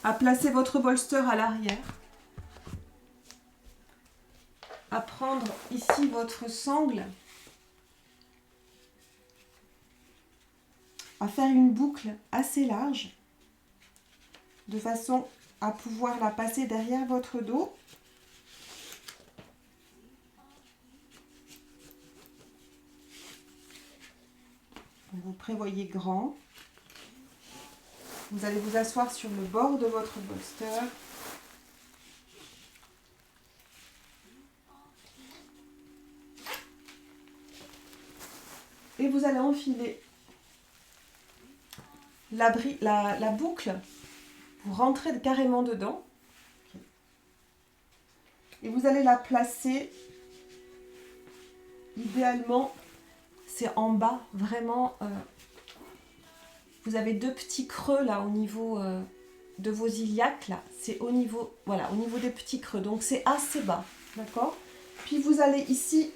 à placer votre bolster à l'arrière, à prendre ici votre sangle, à faire une boucle assez large, de façon à pouvoir la passer derrière votre dos. Vous prévoyez grand. Vous allez vous asseoir sur le bord de votre bolster. Et vous allez enfiler la boucle. Vous rentrez carrément dedans. Et vous allez la placer, idéalement, c'est en bas, vraiment. Vous avez deux petits creux là au niveau de vos iliaques là. C'est au niveau, voilà, au niveau des petits creux. Donc c'est assez bas, d'accord? Puis vous allez ici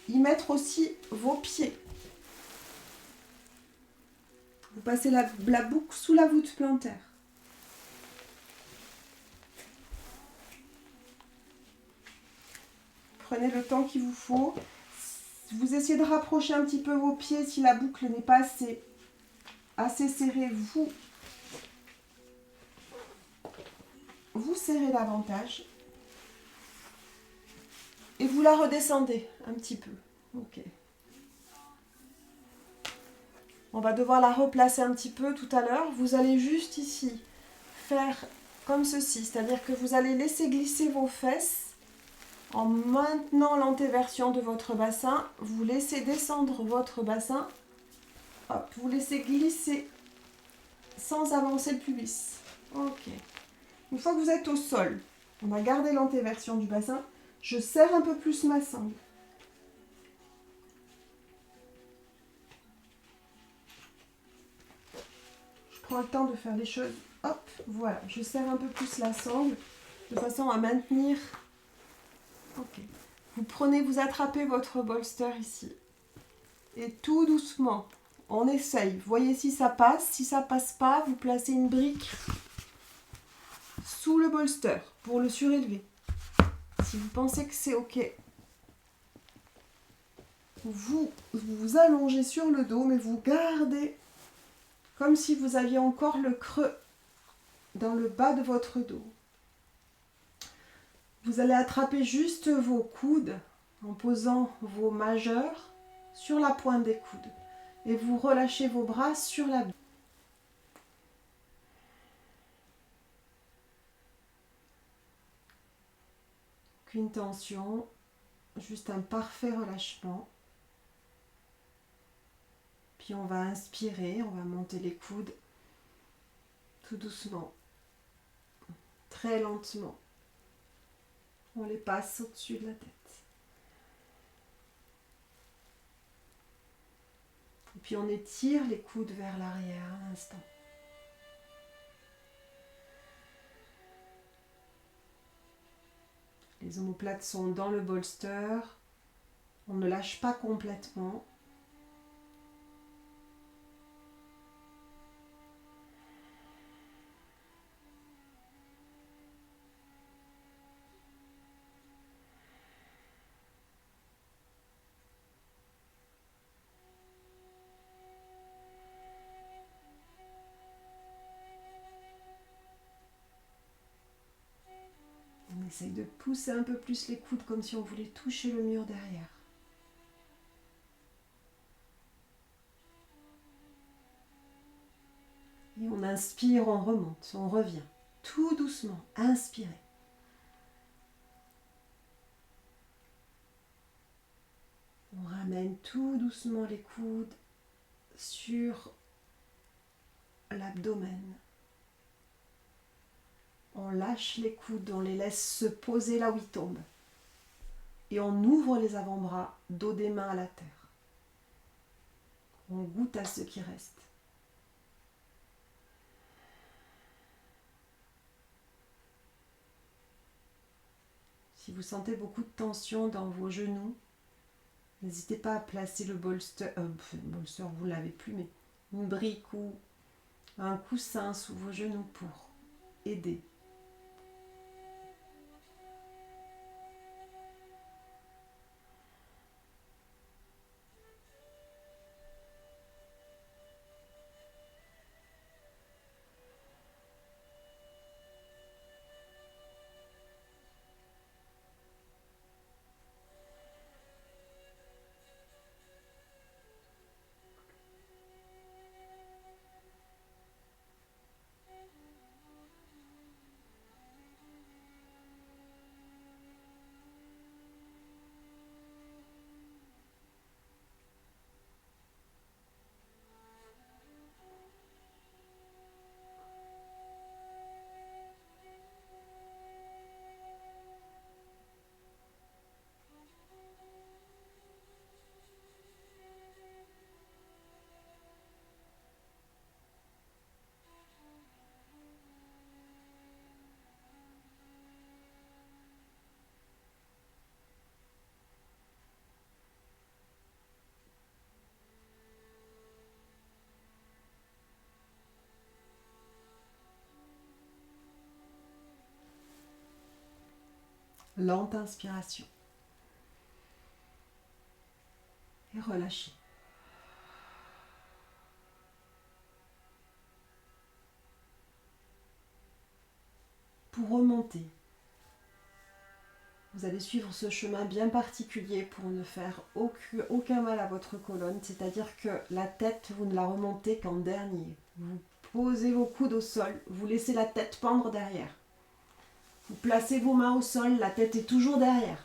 y mettre aussi vos pieds. Vous passez la boucle sous la voûte plantaire. Prenez le temps qu'il vous faut. Vous essayez de rapprocher un petit peu vos pieds. Si la boucle n'est pas assez serrée, vous serrez davantage. Et vous la redescendez un petit peu. Ok. On va devoir la replacer un petit peu tout à l'heure. Vous allez juste ici faire comme ceci. C'est-à-dire que vous allez laisser glisser vos fesses en maintenant l'antéversion de votre bassin. Vous laissez descendre votre bassin. Hop, vous laissez glisser sans avancer le pubis. Ok. Une fois que vous êtes au sol, on va garder l'antéversion du bassin. Je serre un peu plus ma sangle. Je prends le temps de faire les choses. Hop, voilà. Je serre un peu plus la sangle de façon à maintenir. Ok. Vous attrapez votre bolster ici. Et tout doucement, on essaye. Voyez si ça passe. Si ça passe pas, vous placez une brique sous le bolster pour le surélever. Si vous pensez que c'est ok, vous vous allongez sur le dos, mais vous gardez comme si vous aviez encore le creux dans le bas de votre dos. Vous allez attraper juste vos coudes en posant vos majeurs sur la pointe des coudes. Et vous relâchez vos bras sur l'abdomen. Aucune tension, juste un parfait relâchement. Puis on va inspirer, on va monter les coudes tout doucement, très lentement. On les passe au-dessus de la tête. Et puis on étire les coudes vers l'arrière un instant. Les omoplates sont dans le bolster. On ne lâche pas complètement. On essaye de pousser un peu plus les coudes comme si on voulait toucher le mur derrière. Et on inspire, on remonte, on revient. Tout doucement, inspirez. On ramène tout doucement les coudes sur l'abdomen. On lâche les coudes, on les laisse se poser là où ils tombent. Et on ouvre les avant-bras, dos des mains à la terre. On goûte à ce qui reste. Si vous sentez beaucoup de tension dans vos genoux, n'hésitez pas à placer le bolster, vous ne l'avez plus, mais une brique ou un coussin sous vos genoux pour aider. Lente inspiration. Et relâchez. Pour remonter, vous allez suivre ce chemin bien particulier pour ne faire aucun mal à votre colonne, c'est-à-dire que la tête, vous ne la remontez qu'en dernier. Vous posez vos coudes au sol, vous laissez la tête pendre derrière. Vous placez vos mains au sol, la tête est toujours derrière.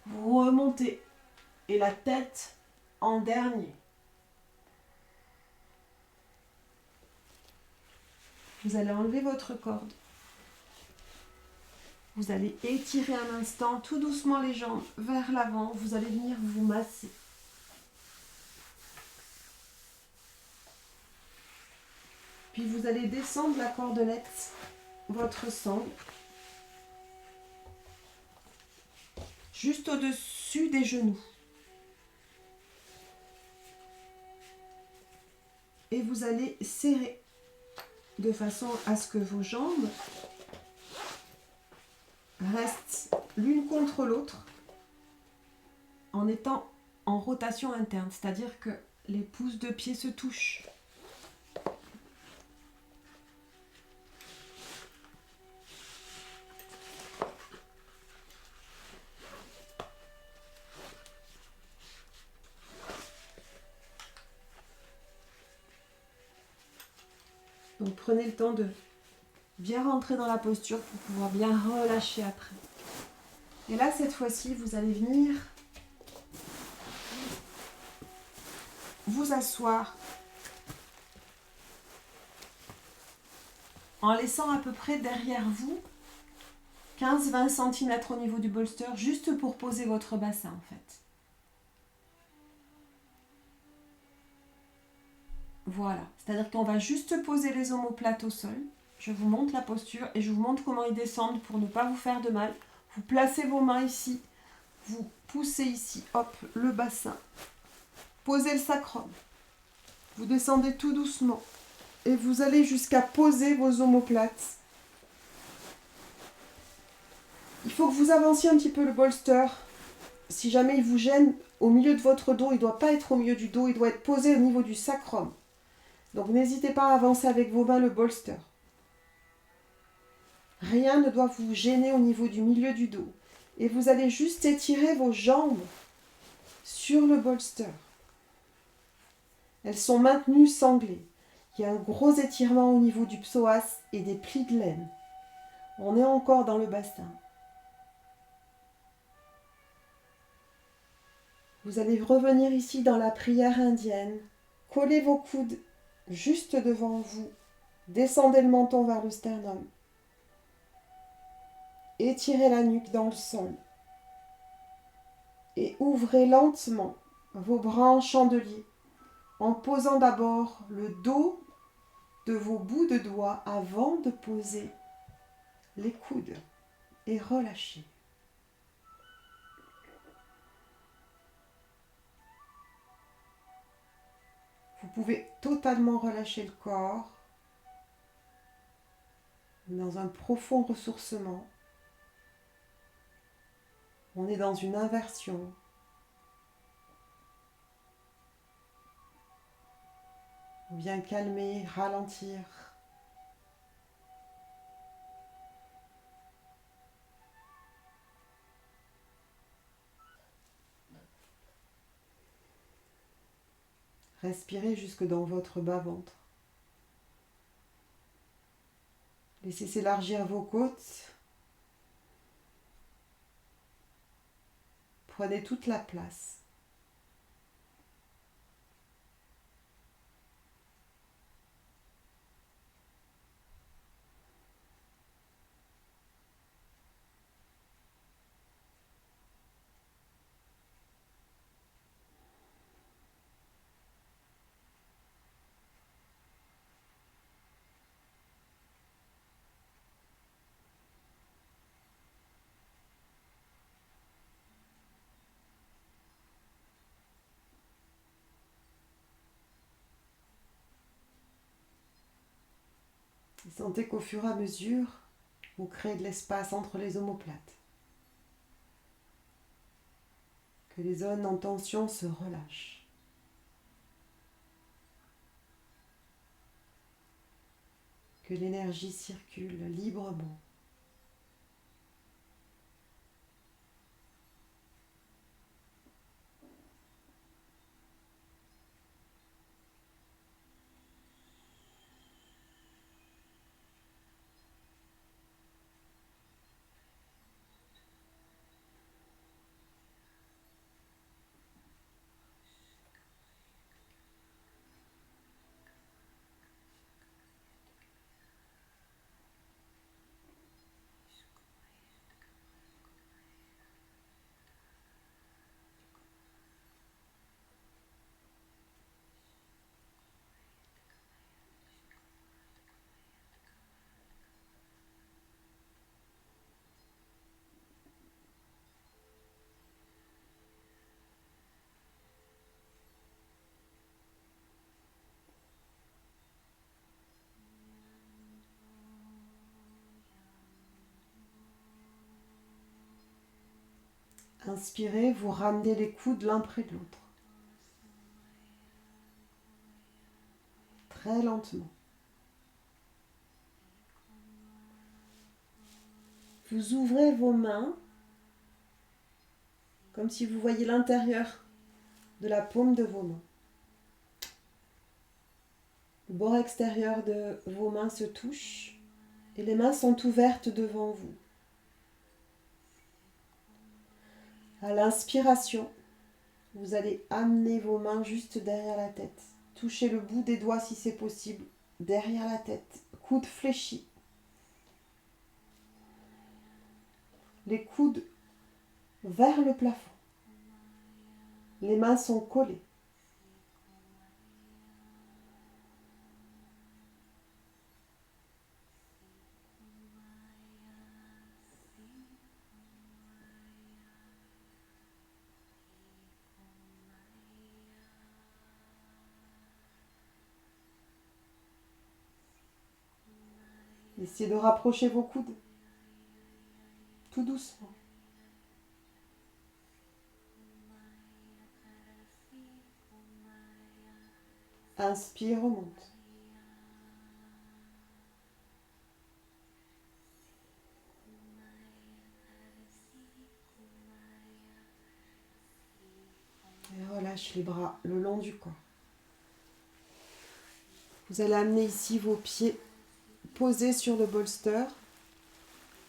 Vous remontez et la tête en dernier. Vous allez enlever votre corde. Vous allez étirer un instant tout doucement les jambes vers l'avant. Vous allez venir vous masser. Puis vous allez descendre la cordelette, votre sangle, juste au-dessus des genoux. Et vous allez serrer de façon à ce que vos jambes restent l'une contre l'autre en étant en rotation interne, c'est-à-dire que les pouces de pied se touchent. Donc prenez le temps de bien rentrer dans la posture pour pouvoir bien relâcher après. Et là, cette fois-ci, vous allez venir vous asseoir en laissant à peu près derrière vous 15-20 cm au niveau du bolster, juste pour poser votre bassin en fait. Voilà, c'est-à-dire qu'on va juste poser les omoplates au sol. Je vous montre la posture et je vous montre comment ils descendent pour ne pas vous faire de mal. Vous placez vos mains ici, vous poussez ici, hop, le bassin. Posez le sacrum. Vous descendez tout doucement et vous allez jusqu'à poser vos omoplates. Il faut que vous avanciez un petit peu le bolster. Si jamais il vous gêne au milieu de votre dos, il ne doit pas être au milieu du dos, il doit être posé au niveau du sacrum. Donc n'hésitez pas à avancer avec vos mains le bolster. Rien ne doit vous gêner au niveau du milieu du dos. Et vous allez juste étirer vos jambes sur le bolster. Elles sont maintenues sanglées. Il y a un gros étirement au niveau du psoas et des plis de laine. On est encore dans le bassin. Vous allez revenir ici dans la prière indienne. Collez vos coudes juste devant vous. Descendez le menton vers le sternum. Étirez la nuque dans le sol. Et ouvrez lentement vos bras en chandelier en posant d'abord le dos de vos bouts de doigts avant de poser les coudes et relâchez. Vous pouvez totalement relâcher le corps Dans un profond ressourcement. On est dans une inversion. On vient calmer, ralentir. Respirez jusque dans votre bas-ventre. Laissez s'élargir vos côtes. Prenez toute la place. Et sentez qu'au fur et à mesure, vous créez de l'espace entre les omoplates. Que les zones en tension se relâchent. Que l'énergie circule librement. Inspirez, vous ramenez les coudes l'un près de l'autre. Très lentement. Vous ouvrez vos mains comme si vous voyiez l'intérieur de la paume de vos mains. Le bord extérieur de vos mains se touche et les mains sont ouvertes devant vous. À l'inspiration, vous allez amener vos mains juste derrière la tête. Touchez le bout des doigts si c'est possible, derrière la tête. Coudes fléchis. Les coudes vers le plafond. Les mains sont collées. Essayez de rapprocher vos coudes, tout doucement. Inspire, remonte. Et relâche les bras le long du corps. Vous allez amener ici vos pieds posés sur le bolster.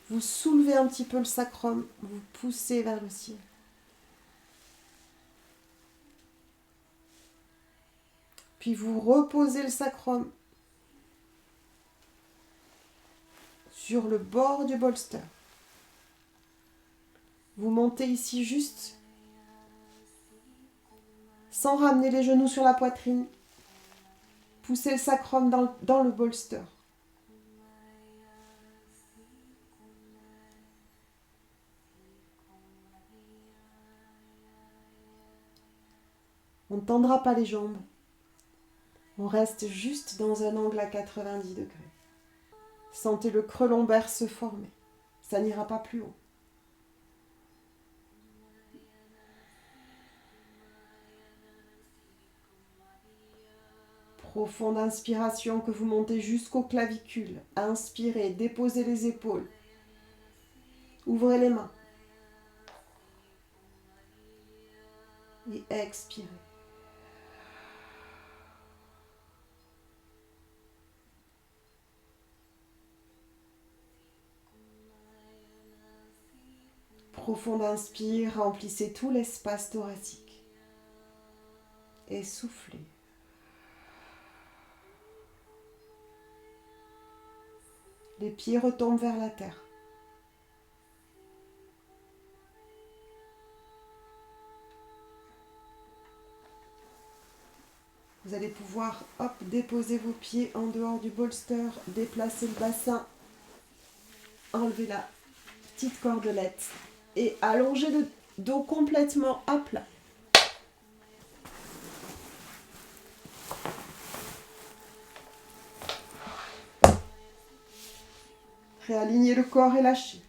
Vous soulevez un petit peu le sacrum, vous poussez vers le ciel. Puis vous reposez le sacrum sur le bord du bolster. Vous montez ici juste sans ramener les genoux sur la poitrine. Poussez le sacrum dans le bolster. On ne tendra pas les jambes. On reste juste dans un angle à 90 degrés. Sentez le creux lombaire se former. Ça n'ira pas plus haut. Profonde inspiration que vous montez jusqu'aux clavicules. Inspirez, déposez les épaules. Ouvrez les mains. Et expirez. Profonde inspire, remplissez tout l'espace thoracique. Et soufflez. Les pieds retombent vers la terre. Vous allez pouvoir, déposer vos pieds en dehors du bolster, déplacer le bassin, enlever la petite cordelette et allonger le dos complètement à plat. Réalignez le corps et lâchez.